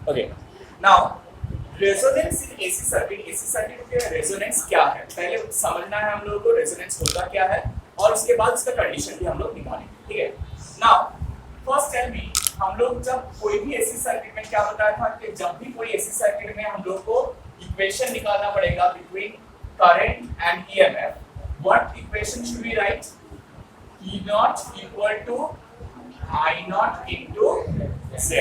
Okay now resonance in AC circuit के resonance क्या है पहले समझना है हम लोगों को रेजोनेंस होता क्या है और उसके बाद उसका कंडीशन भी हम लोग निकालेंगे ठीक है नाउ फर्स्ट टेल मी हम लोग जब कोई भी एसी सर्किट में क्या बताया था कि जब भी कोई एसी सर्किट में हम लोग को इक्वेशन निकालना पड़ेगा between current and EMF what equation should we write E naught equal to I naught into Z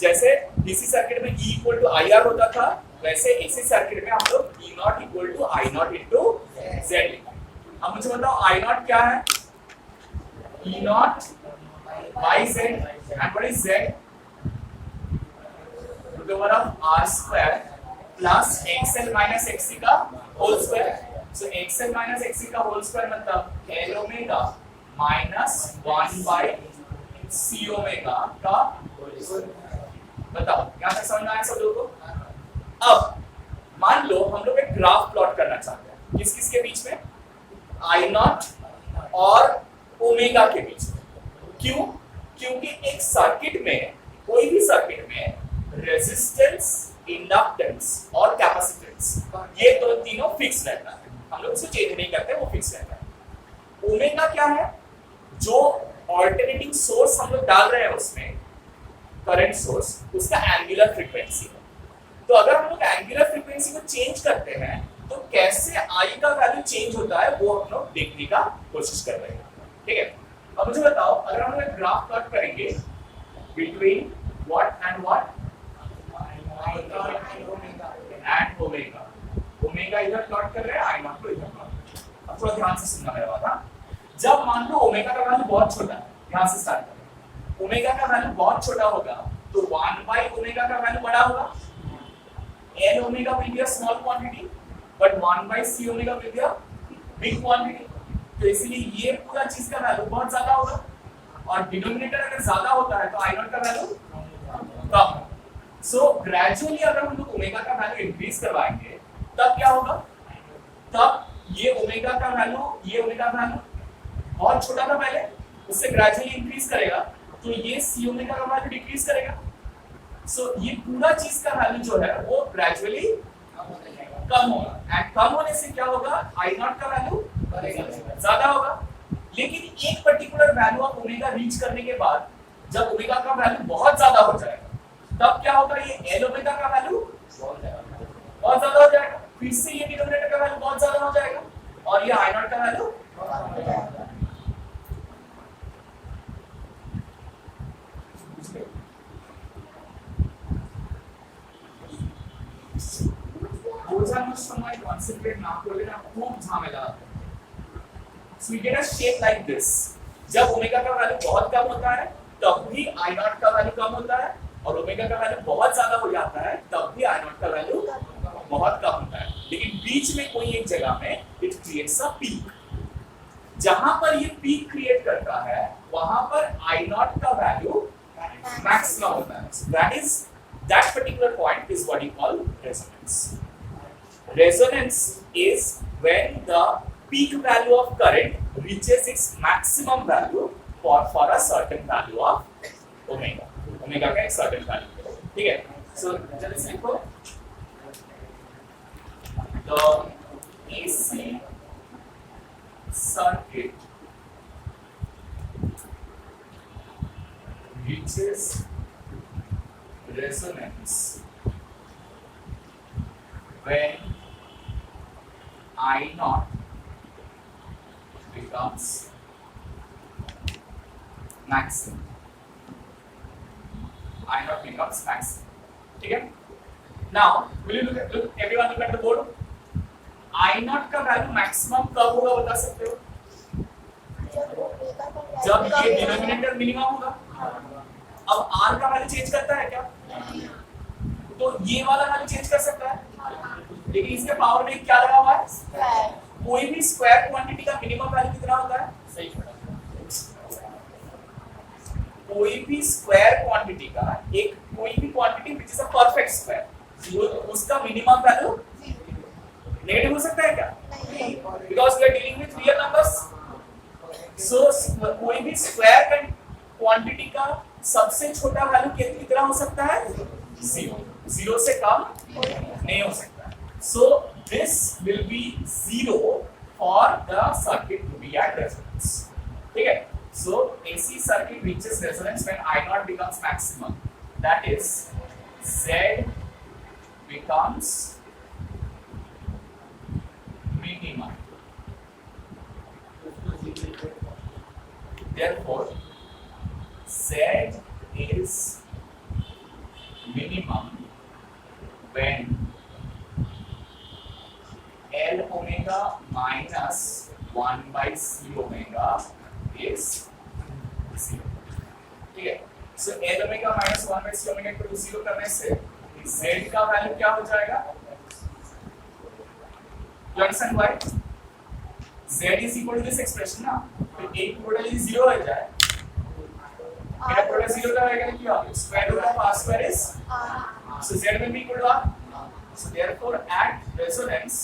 जैसे डीसी सर्किट में E equal to IR होता था वैसे एसी सर्किट में हम लोग E naught equal to I naught into Z लिखेंगे अब मुझे बताओ I naught क्या है E naught by Z and what is Z root over of R square plus XL minus XC का whole square so XL minus XC का whole square मतलब L omega minus 1 by C omega का बताओ यहां तक समझ में आया सब लोगों को अब मान लो हम लोग एक ग्राफ प्लॉट करना चाहते हैं किस किस के बीच में आई नॉट और ओमेगा के बीच में क्यों क्योंकि एक सर्किट में कोई भी सर्किट में रेजिस्टेंस इंडक्टेंस और कैपेसिटेंस ये दो तीनों फिक्स रहता है हम लोग इसको चेंज नहीं करते वो फिक्स रहता है ओमेगा क्या है जो ऑल्टरनेटिंग सोर्स हम लोग डाल रहे हैं उसमें करंट सोर्स उसका एंगुलर फ्रीक्वेंसी है तो अगर हम लोग एंगुलर फ्रीक्वेंसी को चेंज करते हैं तो कैसे आई का वैल्यू चेंज होता है वो हम लोग देखने का कोशिश कर रहे हैं ठीक है अब मुझे बताओ अगर हम लोग ग्राफ प्लॉट करेंगे between what and what and omega omega इधर प्लॉट कर रहे हैं आई नॉट को इधर प्लॉट अब थोड़ा ध्यान से सुनना मेरा बात हाँ जब मान लो ओमेगा का वैल्यू बहुत छोटा है यहां से स्टार्ट करें ओमेगा का वैल्यू बहुत छोटा होगा तो 1 बाय ओमेगा का वैल्यू बड़ा होगा n omega will be a small quantity but 1 by c omega will be a big quantity तो इसलिए ये पूरा चीज का वैल्यू बहुत ज्यादा होगा और डिनोमिनेटर अगर ज्यादा होता है तो i नॉट का वैल्यू कम सो ग्रेजुअली अगर हम लोग ओमेगा का वैल्यू इंक्रीज करवाएंगे तब क्या होगा तब ये ओमेगा का वैल्यू बहुत छोटा था पहले उससे ग्रेजुअली इंक्रीज करेगा तो ये सी ओमेगा का वैल्यू डिक्रीज करेगा सो ये पूरा चीज का वैल्यू जो है वो ग्रेजुअली कम होगा एंड कम होने से क्या होगा आई नॉट का वैल्यू ज्यादा होगा लेकिन एक particular value of omega reach करने के बाद जब ओमेगा का वैल्यू बहुत ज्यादा हो जाएगा तब क्या होगा ये एल ओमेगा का वैल्यू बहुत ज्यादा हो जाएगा फिर से ये डिनोमिनेटर का वैल्यू बहुत ज्यादा हो जाएगा और ये आई नॉट का वैल्यू concentrate ना कर लेना खूब झमेला so we get a shape like this जब ओमेगा का वैल्यू बहुत कम होता है तब भी आई नॉट का वैल्यू कम होता है और ओमेगा का वैल्यू बहुत ज्यादा हो जाता है तब भी आई नॉट का वैल्यू बहुत कम होता है लेकिन बीच में कोई एक जगह में इट क्रिएट्स अ पीक जहां पर ये पीक क्रिएट करता है वहां पर आई नॉट का वैल्यू मैक्सिमम होता है that particular point is what you call resonance. Resonance is when the peak value of current reaches its maximum value for a certain value of omega. Omega का एक certain value. ठीक है? So जल्दी से लिखो. The AC circuit reaches resonance when I naught becomes maximum. I naught becomes maximum. ठीक है? Now, will you look everyone look at the board? I naught का वैल्यू मैक्सिमम कब होगा बता सकते हो? जब ये डिनोमिनेटर मिनिमम होगा. अब R का वैल्यू चेंज करता है क्या? तो ये वाला वैल्यू चेंज कर सकता है लेकिन इसके पावर में क्या लगा हुआ है स्क्वायर कोई भी स्क्वायर क्वांटिटी का मिनिमम वैल्यू कितना होता है सही कोई भी स्क्वायर क्वांटिटी का एक कोई भी quantity which is a perfect square उसका मिनिमम वैल्यू नेगेटिव हो सकता है क्या because we are dealing with real numbers so कोई भी स्क्वायर क्वांटिटी का सबसे छोटा वैल्यू कितना हो सकता है 0 0 से कम नहीं हो सकता। So this will be 0 for the circuit to be at resonance. ठीक है, सो AC circuit reaches resonance when I naught becomes maximum, that is Z becomes minimum। Therefore Z is minimum when L omega minus 1 by C omega is 0। ठीक है, सो L omega minus 1 by C omega को 0 करने से Z का value क्या हो जाएगा? You understand why? Z is equal to this expression ना, तो एक टोटल 0 हो जाए, मेरा प्रोडक्ट 0 का रहेगा क्या? Square root of R square is R, so Z will be equal to R, so therefore at resonance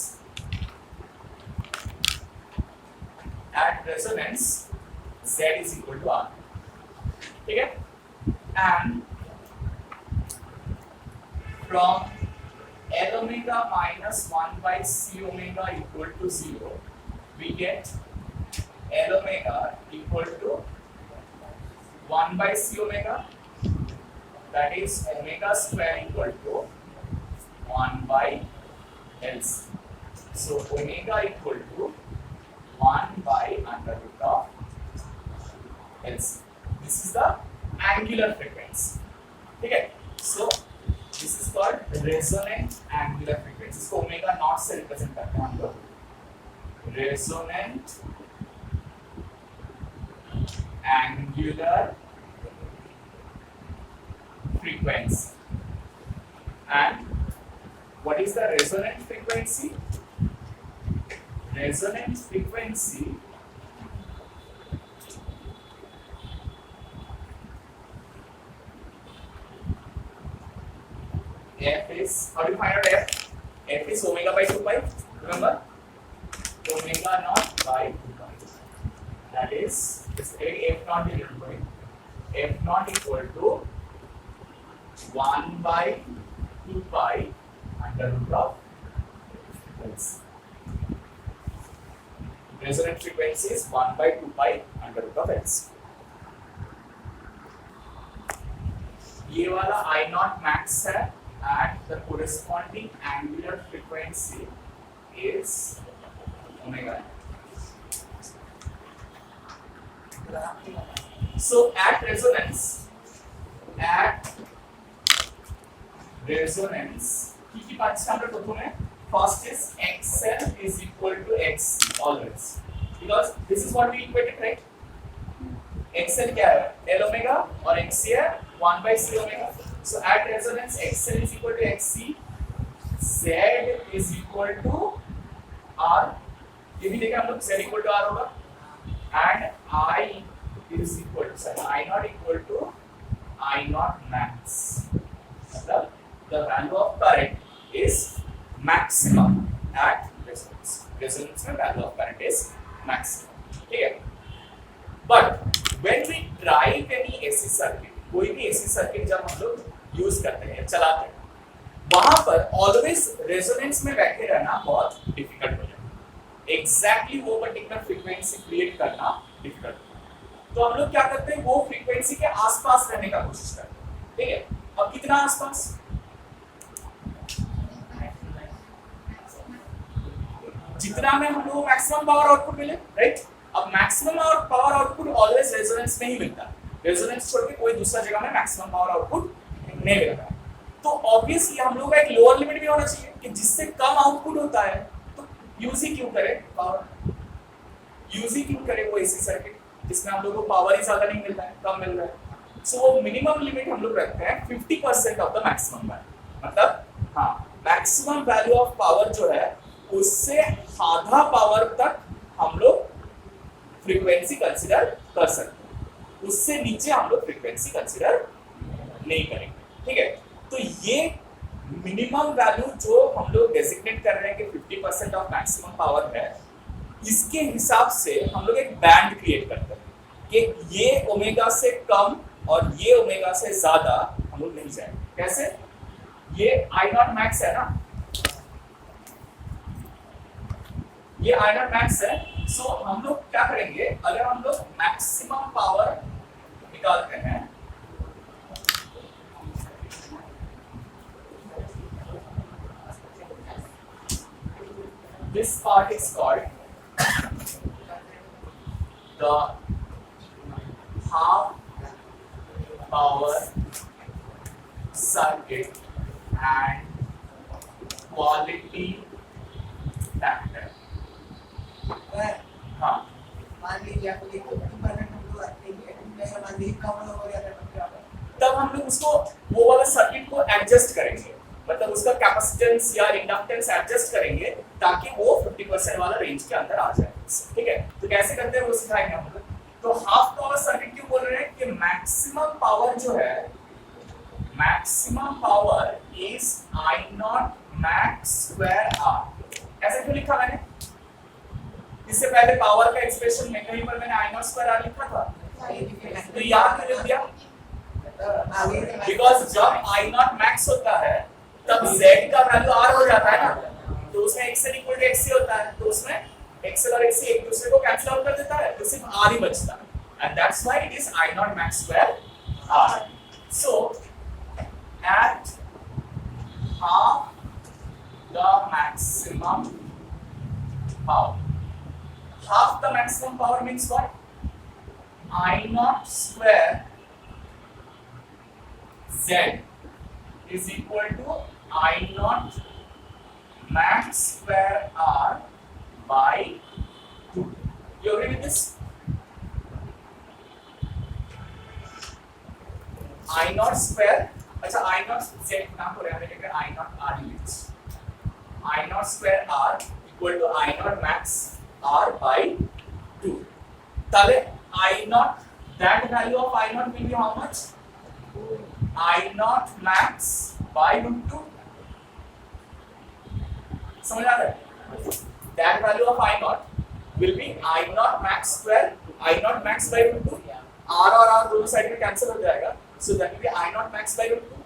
Z is equal to R। ठीक है, and from L omega minus 1 by C omega equal to 0, we get L omega equal to 1 by C omega, that is omega square equal to 1 by LC. So omega equal to 1 by under root of LC. This is the angular frequency। ठीक है, so this is called resonant angular frequency। इसको omega naught से represent करते हैं हम लोग, resonant angular frequency। And what is the resonant frequency? Resonant frequency F is, how do you find out F? F is omega by 2 pi, remember? Omega naught by 2 pi, that is F naught equal to F naught equal to 1 by 2 pi under root of LC। Resonant frequency is 1 by 2 pi under root of LC। ये वाला I naught max है, and the corresponding angular frequency is omega। So at resonance কি পাচ্ছি আমরা প্রথমে? First is XL is equal to XC always, because this is what we equated, right? XL क्या है? L omega और XC है 1 by C omega। So at resonance XL is equal to XC, Z is equal to R, ये भी देखें हम लोग, Z equal to R होगा, and I is equal to, sorry, I naught equal to I naught max, मतलब the value of current is maximum at resonance। Resonance में value of current is maximum। ठीक है, but when we drive any AC circuit, कोई भी AC circuit जब हम लोग use करते हैं, चलाते हैं, वहां पर ऑलवेज रेजोनेंस में बैठे रहना बहुत डिफिकल्ट हो जाता है। एग्जैक्टली वो पर्टिकुलर फ्रीक्वेंसी क्रिएट करना डिफिकल्ट होता है। तो हम लोग क्या करते हैं, वो फ्रीक्वेंसी के आसपास रहने का कोशिश करते हैं। ठीक है, अब कितना आसपास? जितना में हम लोग मैक्सिमम पावर आउटपुट मिले, राइट? अब maximum power output always resonance में ही मिलता है। रेजोनेंस छोड़ के कोई दूसरा जगह में मैक्सिमम पावर आउटपुट नहीं मिलता है। तो ऑब्वियसली हम लोग का एक लोअर लिमिट भी होना चाहिए कि जिससे कम आउटपुट होता है, तो यूज ही क्यों करें पावर, यूज ही क्यों करें वो एसी सर्किट जिसमें हम लोग को पावर ही ज्यादा नहीं मिलता है, कम मिल रहा है। सो वो मिनिमम लिमिट हम लोग रखते हैं 50% ऑफ द मैक्सिमम वैल्यू, मतलब हाँ, मैक्सिमम वैल्यू ऑफ पावर जो है उससे आधा पावर तक हम लोग फ्रीक्वेंसी कंसीडर कर सकते हैं, उससे नीचे हम लोग फ्रीक्वेंसी कंसीडर नहीं करेंगे। ठीक है, तो ये मिनिमम वैल्यू जो हम लोग डेजिग्नेट कर रहे हैं कि 50% ऑफ मैक्सिमम पावर है, इसके हिसाब से हम लोग एक बैंड क्रिएट करते हैं कि ये ओमेगा से कम और ये ओमेगा से ज्यादा हम लोग नहीं जाएंगे। कैसे? ये आई नॉट मैक्स है ना, ये आई नॉट मैक्स है। सो हम लोग क्या करेंगे, अगर हम लोग मैक्सिमम पावर निकालते हैं, this part is called the half power circuit and quality factor। हाँ, मान लीजिए आपको एक परसेंट हम लोग रखते हैं, मान लीजिए कम हो गया था, तब हम लोग उसको वो वाला सर्किट को एडजस्ट करेंगे, मतलब उसका कैपेसिटेंस या इंडक्टेंस एडजस्ट करेंगे ताकि वो 50% वाला रेंज के अंदर आ जाए। ठीक है, तो कैसे करते हैं वो सिखाएंगे हम लोग। तो हाफ पावर सर्किट क्यों बोल रहे हैं कि मैक्सिमम पावर जो है, maximum power is I naught max square R. ऐसे क्यों लिखा मैंने? इससे पहले पावर का एक्सप्रेशन में कहीं पर मैंने आई नॉट स्क्वायर आर लिखा था, तो यहाँ क्यों लिख दिया? बिकॉज जब आई नॉट मैक्स होता है तब z का वैल्यू r हो जाता है ना, तो उसमें xl इक्वल टू xc होता है, तो उसमें xl और xc एक दूसरे को कैंसिल आउट कर देता है, तो सिर्फ r ही बचता है, and that's why it is I naught max square r। So at half the maximum power, half the maximum power means what? I naught square z is equal to I naught max square r by 2। You agree with this? I naught square, अच्छा I naught z नाम को रहने देंगे, I naught r units, I naught square r equal to I naught max r by 2। तब I naught, that value of I naught will be how much? I naught max by root 2। समझ आ रहा है? That value of I naught will be I naught max square, I naught max by root 2। R और R दोनों side में cancel हो जाएगा, so that will be I naught max by root 2।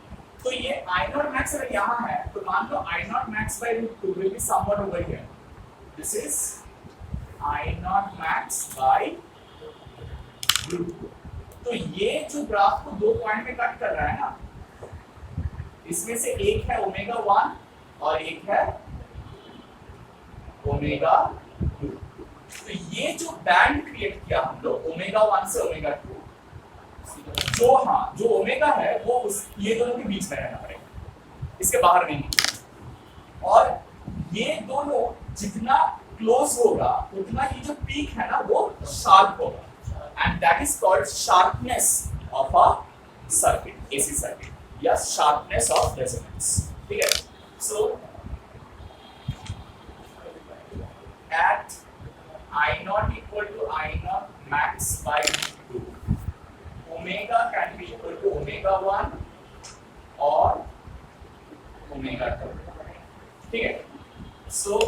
तो ये I naught max अगर यहाँ है, तो मान लो I naught max by root 2 will be somewhat over here। This is I naught max by root 2। तो ये जो ग्राफ को दो पॉइंट में कट कर रहा है ना, इसमें से एक है ओमेगा 1 और एक है ओमेगा 2। तो ये जो बैंड क्रिएट किया हम लोग ओमेगा 1 से ओमेगा 2, जो ओमेगा है वो ये दोनों के बीच में रहना पड़ेगा, इसके बाहर नहीं। और ये दोनों जितना क्लोज होगा उतना ये जो पीक है ना वो शार्प होगा, and that is called sharpness of a circuit, AC circuit, या sharpness of resonance। ठीक है, so at I naught equal to I naught max by 2, omega can be equal to omega 1 or omega 2। ठीक है, so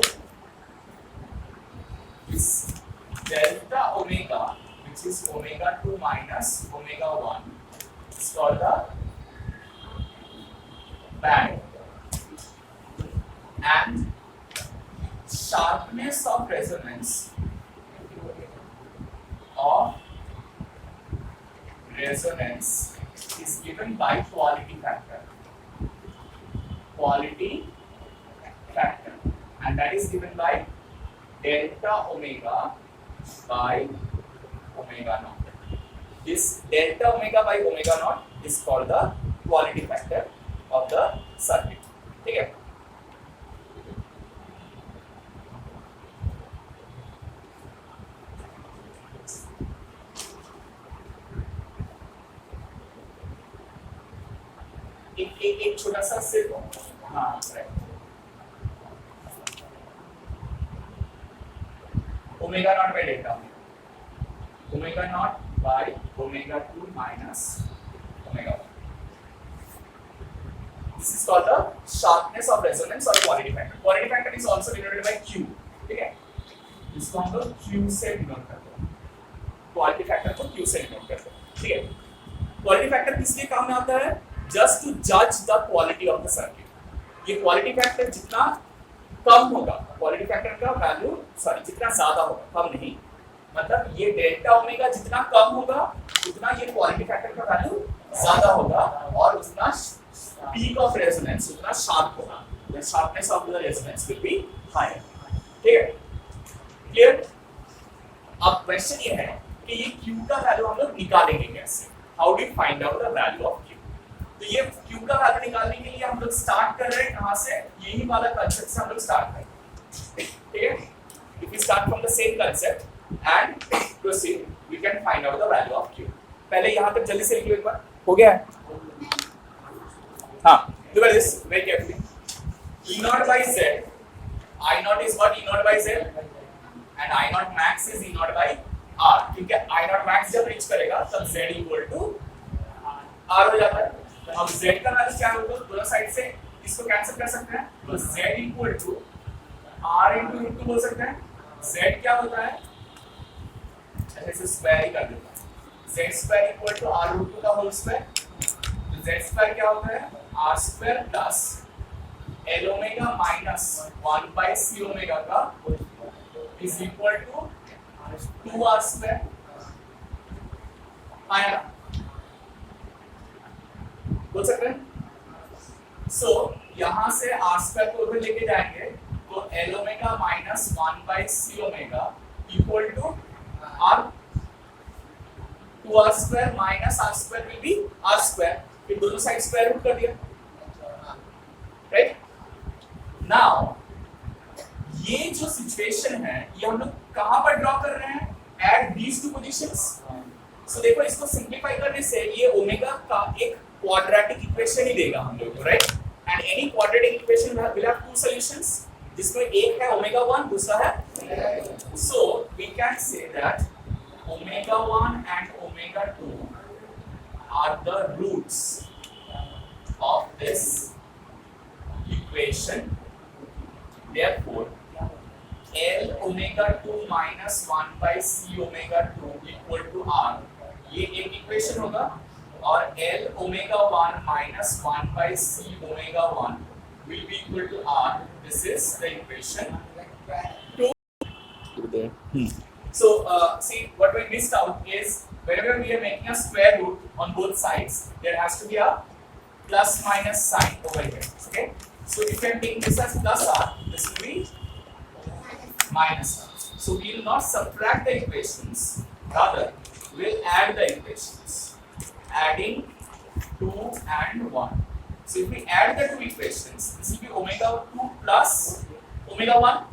this delta omega, which is omega 2 minus omega 1, is called the band, and sharpness of resonance is given by quality factor, and that is given by delta omega by omega naught। This delta omega by omega naught is called the quality factor of the circuit। ठीक है, एक छोटा सा सिर्फ, हाँ right, omega naught by delta omega naught by omega 2 minus omega 1। This is called the sharpness of resonance or quality factor। Quality factor is also denoted by Q। ठीक है, इसको हम लोग Q से डिनोट करते हैं, क्वालिटी फैक्टर को Q से डिनोट करते हैं। ठीक है, क्वालिटी फैक्टर किस लिए काम में आता है? Just to judge the quality of the circuit। ये क्वालिटी फैक्टर जितना कम होगा, क्वालिटी फैक्टर का वैल्यू जितना ज्यादा होगा, कम नहीं, मतलब ये डेल्टा ओमेगा जितना कम होगा उतना ये क्वालिटी फैक्टर का वैल्यू ज्यादा होगा और उतना पीक ऑफ रेजोनेंस उतना शार्प होगा, the sharpness of the resonance will be higher. ठीक है, क्लियर? अब क्वेश्चन ये है कि ये Q का वैल्यू हम लोग निकालेंगे कैसे? How do find out the value of Q? तो ये Q का वैल्यू निकालने के लिए हम लोग स्टार्ट कर रहे हैं कहां से? यही वाला कांसेप्ट से हम लोग स्टार्ट करेंगे, ठीक है? If we start from the same concept and proceed, we can find out the value of Q. पहले यहाँ तक जल्दी से लिखो एक बार, हो गया है? हाँ, look at this very carefully. E naught by Z, I naught is what? E naught by Z, and I naught max is E naught by R. क्योंकि I naught max जब रीच करेगा तब Z equal to R हो जाता है. अब Z का value क्या होगा? दोनों साइड से इसको कैंसिल कर सकते हैं, तो Z equal to R into root 2 बोल सकते हैं. Z क्या होता है? ऐसे स्क्वायर ही कर देता हूँ. Z square equal to R root 2 का होल स्क्वायर. तो Z square क्या होता है? R square plus L omega minus 1 by C omega का is equal to 2R square. आया? बोल सकते हैं? So यहाँ से R square को उधर लेके जाएंगे तो L omega minus 1 by C omega equal to R 2R square minus R square will be R square. फिर दोनों साइड स्क्वायर रूट कर दिया, राइट? नाउ ये जो सिचुएशन है ये हम लोग कहां पर ड्रॉ कर रहे हैं? At these two positions. So देखो इसको सिंपलीफाई करने से ये ओमेगा का एक क्वाड्रेटिक इक्वेशन ही देगा हम लोग को, right? And any quadratic equation will have two solutions, जिसमें एक है ओमेगा 1, दूसरा है. So we can say that omega 1 and omega 2 are the roots of this equation. Therefore, L omega 2 minus 1 by C omega 2 equal to R. ये एक equation होगा और L omega 1 minus 1 by C omega 1 will be equal to R. This is the equation 2. So, see what we missed out is whenever we are making a square root on both sides, there has to be a plus minus sign over here. Okay? So if I am taking this as plus R, this will be minus R. So we will not subtract the equations, rather we will add the equations, adding 2 and 1. So if we add the two equations, this will be omega 2 plus omega 1.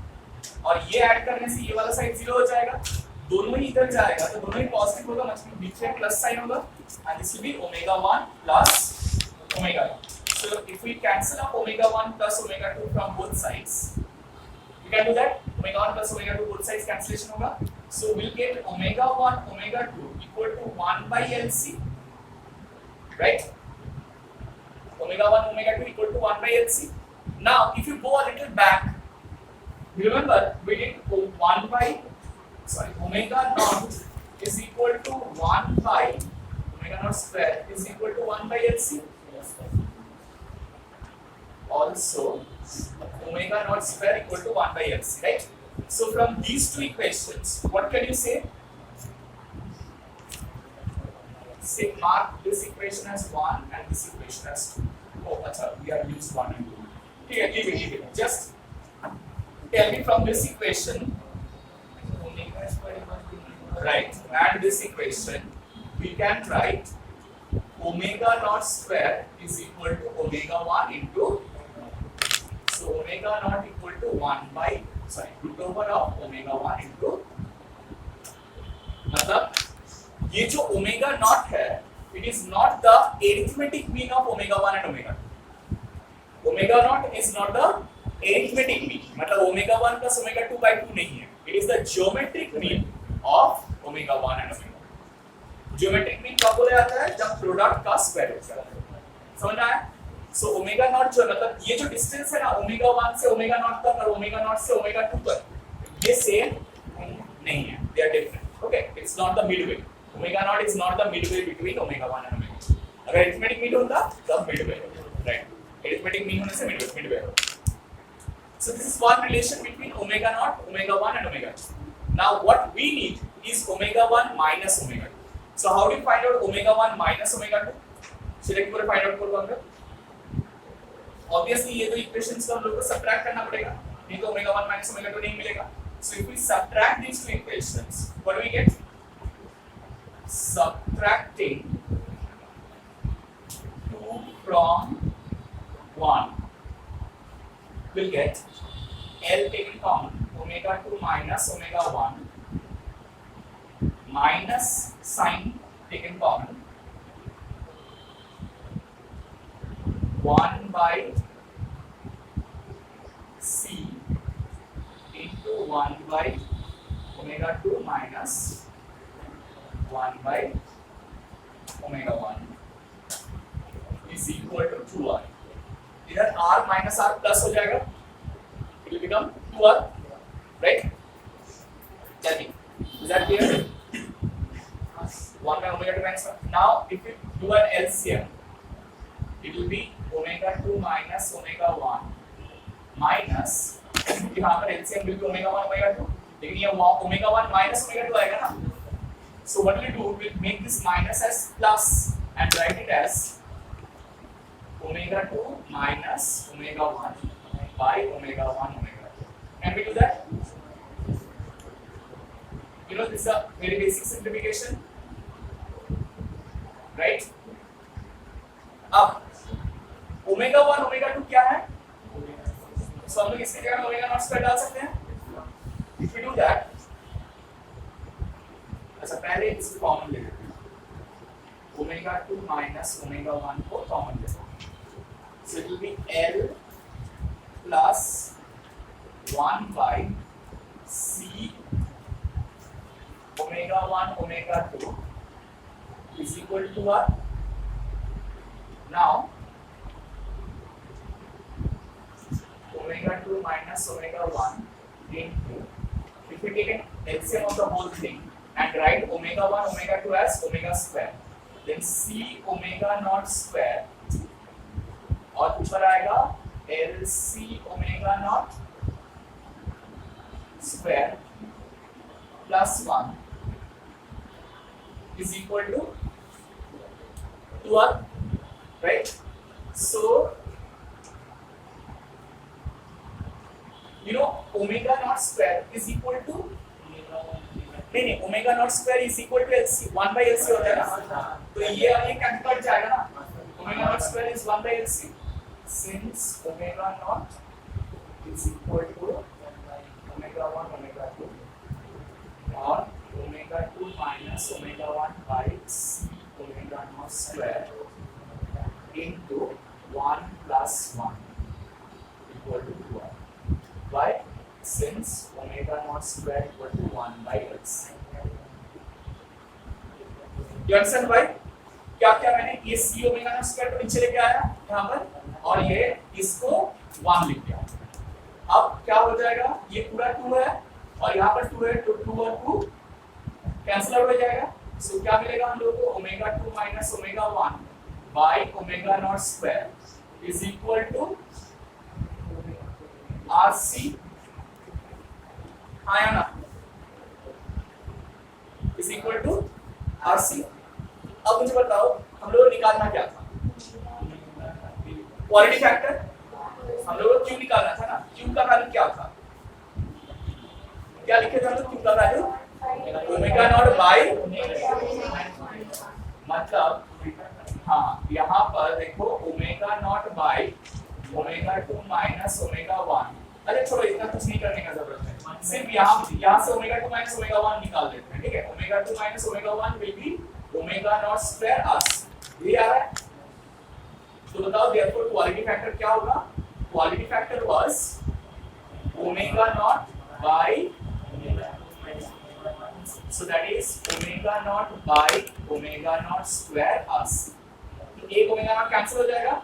और ये add करने से ये वाला side 0 हो जाएगा, दोनों ही इधर जाएगा तो दोनों ही पॉजिटिव होगा, मतलब बीच में प्लस साइन होगा, and this will be omega 1 plus omega 2. So if we cancel out omega 1 plus omega 2 from both sides, we can do that. Omega 1 plus omega 2 both sides cancellation होगा, so we'll get omega 1 omega 2 equal to 1 by LC, right? Omega 1 omega 2 equal to 1 by LC. Now if you go a little back, you remember we did omega naught is equal to 1 by omega naught square is equal to 1 by LC. Also omega naught square equal to 1 by LC, right? So from these two equations, what can you say? Say mark this equation as 1 and this equation as 2. Oh, acha, we have used 1 and 2. Okay, leave it. Just tell me from this equation, right, and this equation, we can write omega naught square is equal to omega 1 into, so omega naught equal to 1 by, root over of omega 1 into, मतलब ये जो omega naught है, it is not the arithmetic mean of omega 1 and omega 2. Omega naught is not the arithmetic mean, मतलब omega 1 plus omega 2 by 2 नहीं है, it is the geometric mean of omega 1 and omega 2. geometric mean कब बोला जाता है? जब product का square root होता है, समझ आया? सो ओमेगा नॉट जो मतलब ये जो डिस्टेंस है ना ओमेगा 1 से ओमेगा नॉट तक और ओमेगा नॉट से ओमेगा 2 तक, ये सेम नहीं है, they are different. Okay, it's not the midway. Omega naught is not the midway between omega 1 and omega 2. अगर अरिथमेटिक मीन होता तब midway, right? Arithmetic operating mean होने से मिडवे होगा. So this is one relation between omega naught, omega 1 and omega 2. Now what we need is omega 1 minus omega 2. So how do you find out omega 1 minus omega 2? Select पूरे find out करो अंदर. Obviously ये दो equations को हम लोग को subtract करना पड़ेगा, नहीं तो omega 1 minus omega 2 नहीं मिलेगा. So if we subtract these two equations, what do we get? Subtracting 2 from 1 will get L taken common, omega 2 minus omega 1 minus sin taken common 1 by C into 1 by omega 2 minus 1 by omega 1 is equal to 2r. इधर r minus r plus हो जाएगा, it will become 2r, right? Tell me, is that clear? 1 by omega 2 minus 1. Now if you do an LCM, it will be omega 2 minus omega 1 minus, यहाँ पर LCM will be omega 1 omega 2, लेकिन ये omega 1 minus omega 2 आएगा ना. So what will you do? We'll make this minus as plus and write it as omega 2 minus omega 1 by omega 1 omega 2. Can we do that? You know, this is a very basic simplification, right? अब omega 1 omega 2 क्या है? So हम लोग इसकी जगह omega naught square डाल सकते हैं. If we do that, अच्छा पहले इसको कॉमन ले लेते हैं. omega 2 minus omega 1 को कॉमन ले लेते हैं. So it will be L plus 1 by C omega 1 omega 2 is equal to what? Now omega 2 minus omega 1 into, if we take an LCM of the whole thing and write omega 1 omega 2 as omega square, then C omega naught square और ऊपर आएगा LC omega naught square plus 1 is equal to 2r, right? So you know omega naught square is equal to नहीं omega naught square is equal to LC 1 by LC होता है ना, तो ये cancel कर जाएगा ना. omega naught square is 1 by LC. Since omega naught is equal to omega 1 omega 2 or omega 2 minus omega 1 by C omega naught square into 1 plus 1 equal to 2r. Why? Since omega naught square equal to 1 by LC. You understand why? क्या क्या मैंने ये C omega naught square को नीचे लेके आया यहाँ पर और ये इसको 1 लिख दिया. अब क्या हो जाएगा, ये पूरा 2 है और यहाँ पर 2 है, तो 2 और 2 कैंसिल आउट हो जाएगा. सो क्या मिलेगा हम लोगों को, omega 2 minus omega 1 by omega naught square is equal to RC. आया ना, इज इक्वल टू RC. अब मुझे बताओ हम लोगों को निकालना क्या था, क्वालिटी फैक्टर. हम लोगों को क्यू निकालना था ना. क्यू का वैल्यू क्या था, क्या लिखे थे हम लोग, क्यू का वैल्यू ओमेगा नॉट बाय, मतलब हाँ यहाँ पर देखो omega naught by omega 2 minus omega 1. अरे छोड़ो, इतना कुछ नहीं करने का जरूरत है, सिर्फ यहाँ से ओमेगा 2 माइनस ओमेगा 1 निकाल देते हैं. ठीक है, omega 2 minus omega 1 will be omega naught square R. ये आ रहा है. तो बताओ देयरफॉर क्वालिटी फैक्टर क्या होगा. Quality factor was omega naught by, so that is omega naught by omega naught square RC. तो एक ओमेगा नॉट कैंसिल हो जाएगा,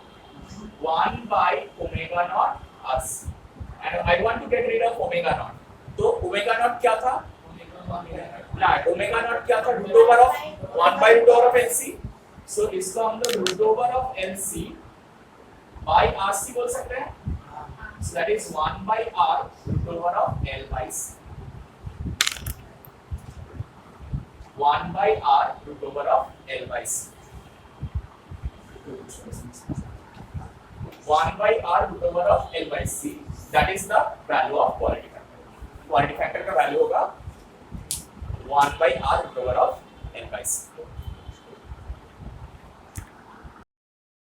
1 by omega naught RC. And I want to get rid of omega naught. तो omega naught क्या था, ना omega naught क्या था, root over of 1 by root over of LC. So इसको हम लोग root over of LC by R C बोल सकते हैं, हाँ, so that is 1 by r root over of L by C. 1 by r root over of L by C. 1 by r root over of L by C. That is the value of quality factor. Quality factor का value होगा 1 by r root over of L by C.